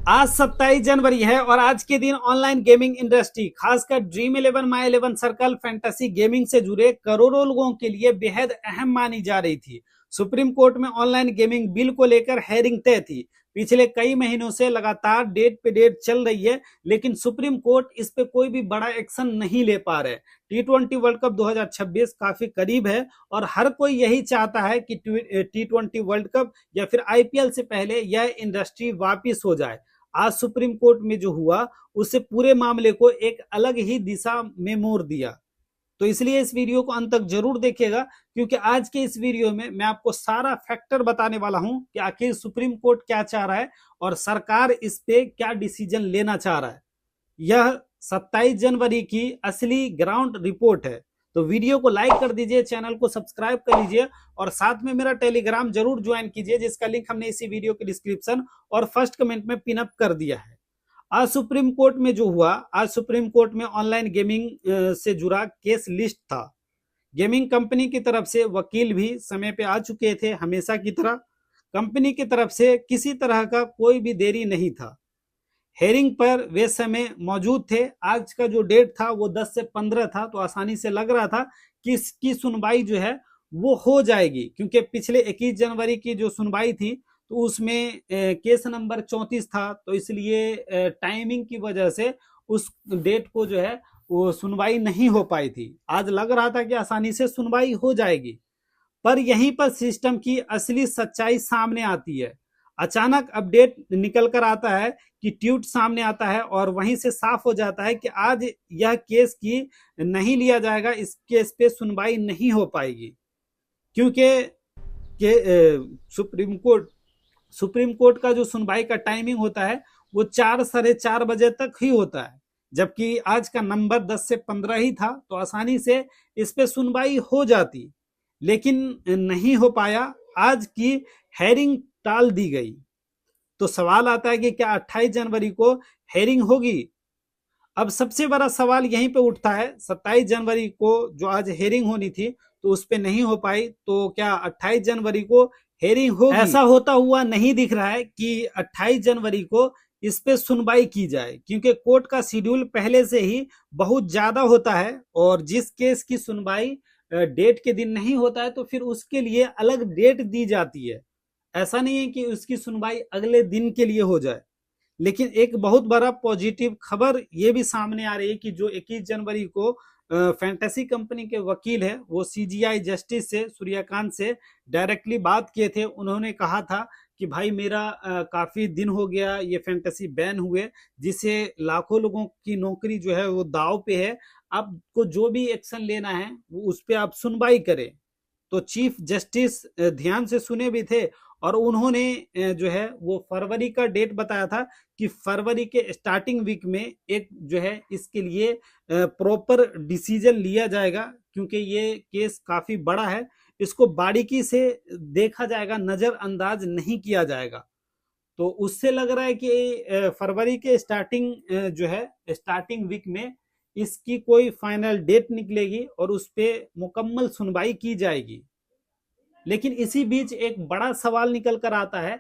आज 27 जनवरी है और आज के दिन ऑनलाइन गेमिंग इंडस्ट्री खासकर ड्रीम 11 माई 11 सर्कल फैंटेसी गेमिंग से जुड़े करोड़ों लोगों के लिए बेहद अहम मानी जा रही थी। सुप्रीम कोर्ट में ऑनलाइन गेमिंग बिल को लेकर हेयरिंग तय थी। पिछले कई महीनों से लगातार डेट पे डेट चल रही है, लेकिन सुप्रीम कोर्ट इस पे कोई भी बड़ा एक्शन नहीं ले पा रहे। T20 वर्ल्ड कप 2026 काफी करीब है और हर कोई यही चाहता है कि T20 वर्ल्ड कप या फिर IPL से पहले यह इंडस्ट्री वापिस हो जाए। आज सुप्रीम कोर्ट में जो हुआ उससे पूरे मामले को एक अलग ही दिशा में मोड़ दिया। तो इसलिए इस वीडियो को अंत तक जरूर देखिएगा, क्योंकि आज के इस वीडियो में मैं आपको सारा फैक्टर बताने वाला हूं कि आखिर सुप्रीम कोर्ट क्या चाह रहा है और सरकार इस पे क्या डिसीजन लेना चाह रहा है। यह 27 जनवरी की असली ग्राउंड रिपोर्ट है। तो वीडियो को लाइक कर दीजिए, चैनल को सब्सक्राइब कर लीजिए और साथ में मेरा टेलीग्राम जरूर ज्वाइन कीजिए, जिसका लिंक हमने इसी वीडियो के डिस्क्रिप्शन और फर्स्ट कमेंट में पिन अप कर दिया है। आज सुप्रीम कोर्ट में जो हुआ, आज सुप्रीम कोर्ट में ऑनलाइन गेमिंग से जुड़ा केस लिस्ट था। गेमिंग कंपनी की तरफ से वकील भी समय पे आ चुके थे, हमेशा की तरह। कंपनी की तरफ से किसी तरह का कोई भी देरी नहीं था। हेयरिंग पर वे समय मौजूद थे। आज का जो डेट था वो 10 से 15 था, तो आसानी से लग रहा था कि इसकी सुनवाई जो है वो हो जाएगी, क्योंकि पिछले 21 जनवरी की जो सुनवाई थी तो उसमें केस नंबर 34 था, तो इसलिए टाइमिंग की वजह से उस डेट को जो है वो सुनवाई नहीं हो पाई थी। आज लग रहा था कि आसानी से सुनवाई हो जाएगी, पर यहीं पर सिस्टम की असली सच्चाई सामने आती है। अचानक अपडेट निकल कर आता है कि ट्वीट सामने आता है और वहीं से साफ हो जाता है कि आज यह केस की नहीं लिया जाएगा, इस केस पे सुनवाई नहीं हो पाएगी, क्योंकि सुप्रीम कोर्ट का जो सुनवाई का टाइमिंग होता है वो 4 साढ़े 4 बजे तक ही होता है, जबकि आज का नंबर 10 से 15 ही था, तो आसानी से इस पे सुनवाई हो जाती, लेकिन नहीं हो पाया। आज की हेयरिंग टाल दी गई। तो सवाल आता है कि क्या 28 जनवरी को हेयरिंग होगी। अब सबसे बड़ा सवाल यहीं पे उठता है, 27 जनवरी को जो आज हेयरिंग होनी थी तो उस पे नहीं हो पाई, तो क्या 28 जनवरी को हेयरिंग होगी? ऐसा होता हुआ नहीं दिख रहा है कि 28 जनवरी को इस पे सुनवाई की जाए, क्योंकि कोर्ट का शेड्यूल पहले से ही बहुत ज्यादा होता है और जिस केस की सुनवाई डेट के दिन नहीं होता है तो फिर उसके लिए अलग डेट दी जाती है। ऐसा नहीं है कि उसकी सुनवाई अगले दिन के लिए हो जाए। लेकिन एक बहुत बड़ा पॉजिटिव खबर ये भी सामने आ रही है कि जो 21 जनवरी को फैंटेसी कंपनी के वकील है वो CGI जस्टिस से सूर्यकांत से डायरेक्टली बात किए थे। उन्होंने कहा था कि भाई मेरा काफी दिन हो गया ये फैंटेसी बैन हुए, जिससे लाखों लोगों की नौकरी जो है वो दाव पे है। आपको जो भी एक्शन लेना है वो उस पर आप सुनवाई करें। तो चीफ जस्टिस ध्यान से सुने भी थे और उन्होंने जो है वो फरवरी का डेट बताया था कि फरवरी के स्टार्टिंग वीक में एक जो है इसके लिए प्रॉपर डिसीजन लिया जाएगा, क्योंकि ये केस काफी बड़ा है, इसको बारीकी से देखा जाएगा, नजरअंदाज नहीं किया जाएगा। तो उससे लग रहा है कि फरवरी के स्टार्टिंग जो है स्टार्टिंग वीक में इसकी कोई फाइनल डेट निकलेगी और उस पर मुकम्मल सुनवाई की जाएगी। लेकिन इसी बीच एक बड़ा सवाल निकल कर आता है।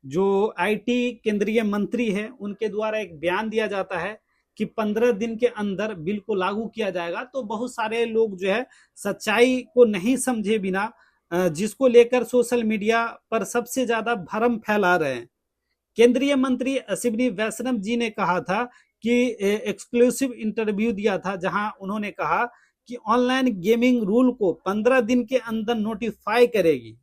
जो IT केंद्रीय मंत्री है उनके द्वारा एक बयान दिया जाता है कि 15 दिन के अंदर बिल को लागू किया जाएगा। तो बहुत सारे लोग जो है सच्चाई को नहीं समझे बिना जिसको लेकर सोशल मीडिया पर सबसे ज्यादा भ्रम फैला रहे हैं। केंद्रीय मंत्री अश्विनी वैष्णव जी ने कहा था कि एक्सक्लूसिव इंटरव्यू दिया था, जहां उन्होंने कहा कि ऑनलाइन गेमिंग रूल को 15 दिन के अंदर नोटिफाई करेगी।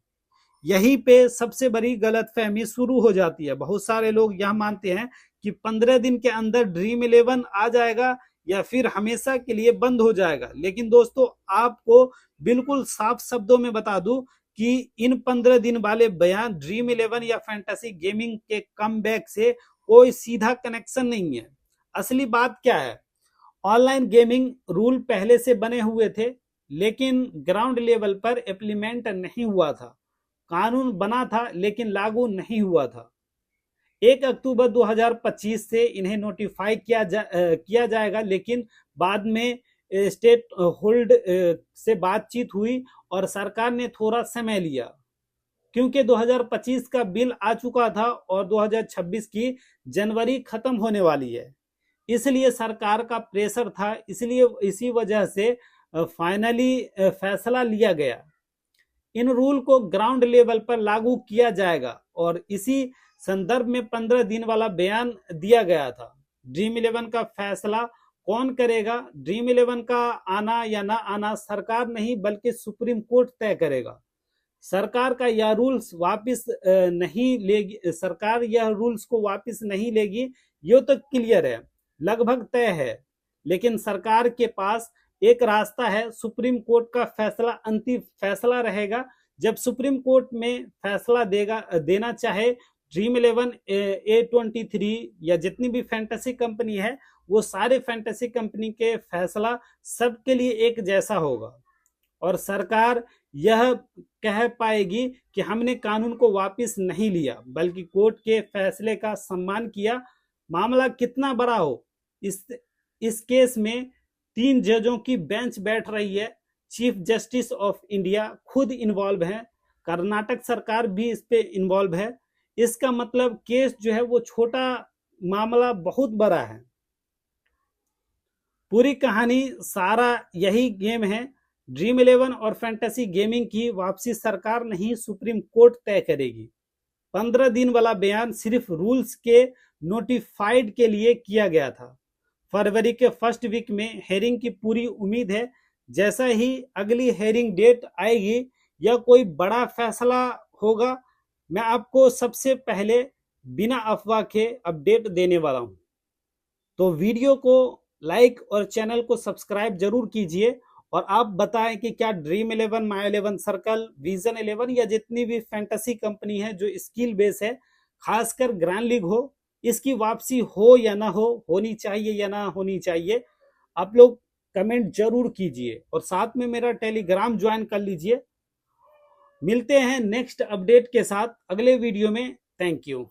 यहीं पे सबसे बड़ी गलतफहमी शुरू हो जाती है। बहुत सारे लोग यह मानते हैं कि 15 दिन के अंदर ड्रीम 11 आ जाएगा या फिर हमेशा के लिए बंद हो जाएगा। लेकिन दोस्तों आपको बिल्कुल साफ शब्दों में बता दूं कि इन 15 दिन वाले बयान ड्रीम 11 या फैंटेसी गेमिंग के कमबैक से कोई सीधा कनेक्शन नहीं है। असली बात क्या है, ऑनलाइन गेमिंग रूल पहले से बने हुए थे, लेकिन ग्राउंड लेवल पर इम्प्लीमेंट नहीं हुआ था। कानून बना था लेकिन लागू नहीं हुआ था। 1 अक्टूबर 2025 से इन्हें नोटिफाई किया जाएगा, लेकिन बाद में स्टेट होल्ड से बातचीत हुई और सरकार ने थोड़ा समय लिया। क्योंकि 2025 का बिल आ चुका था और 2026 की जनवरी खत्म होने वाली है, इसलिए सरकार का प्रेशर था, इसलिए इसी वजह से फाइनली फैसला लिया गया। इन रूल को ग्राउंड लेवल पर लागू किया जाएगा और इसी संदर्भ में 15 दिन वाला बयान दिया गया था। ड्रीम 11 का फैसला कौन करेगा? ड्रीम 11 का आना या ना आना सरकार नहीं बल्कि सुप्रीम कोर्ट तय करेगा। सरकार का यह रूल्स वापस नहीं लेगी, सरकार यह रूल्स को वापस नहीं लेगी, ये तो क्लियर है, लगभग तय है। लेकिन सरकार के पास एक रास्ता है, सुप्रीम कोर्ट का फैसला अंतिम फैसला रहेगा। जब सुप्रीम कोर्ट में फैसला देना चाहे, ड्रीम 11 A23 या जितनी भी फैंटेसी कंपनी है, वो सारे फैंटेसी कंपनी के फैसला सबके लिए एक जैसा होगा और सरकार यह कह पाएगी कि हमने कानून को वापस नहीं लिया बल्कि कोर्ट के फैसले का सम्मान किया। मामला कितना बड़ा हो, इस केस में 3 जजों की बेंच बैठ रही है। चीफ जस्टिस ऑफ इंडिया खुद इन्वॉल्व है, कर्नाटक सरकार भी इस पे इन्वॉल्व है। इसका मतलब केस जो है वो छोटा, मामला बहुत बड़ा है। पूरी कहानी सारा यही गेम है। ड्रीम 11 और फैंटेसी गेमिंग की वापसी सरकार नहीं सुप्रीम कोर्ट तय करेगी। 15 दिन वाला बयान सिर्फ रूल्स के नोटिफाइड के लिए किया गया था। फरवरी के फर्स्ट वीक में हेयरिंग की पूरी उम्मीद है। जैसा ही अगली हेयरिंग डेट आएगी या कोई बड़ा फैसला होगा, मैं आपको सबसे पहले बिना अफवाह के अपडेट देने वाला हूं। तो वीडियो को लाइक और चैनल को सब्सक्राइब जरूर कीजिए और आप बताएं कि क्या ड्रीम 11, माई 11 सर्कल, विजन 11 या जितनी भी फैंटेसी कंपनी है जो स्किल बेस है, खासकर ग्रैंड लीग हो, इसकी वापसी हो या ना हो, होनी चाहिए या ना होनी चाहिए, आप लोग कमेंट जरूर कीजिए और साथ में मेरा टेलीग्राम ज्वाइन कर लीजिए। मिलते हैं नेक्स्ट अपडेट के साथ अगले वीडियो में। Thank you.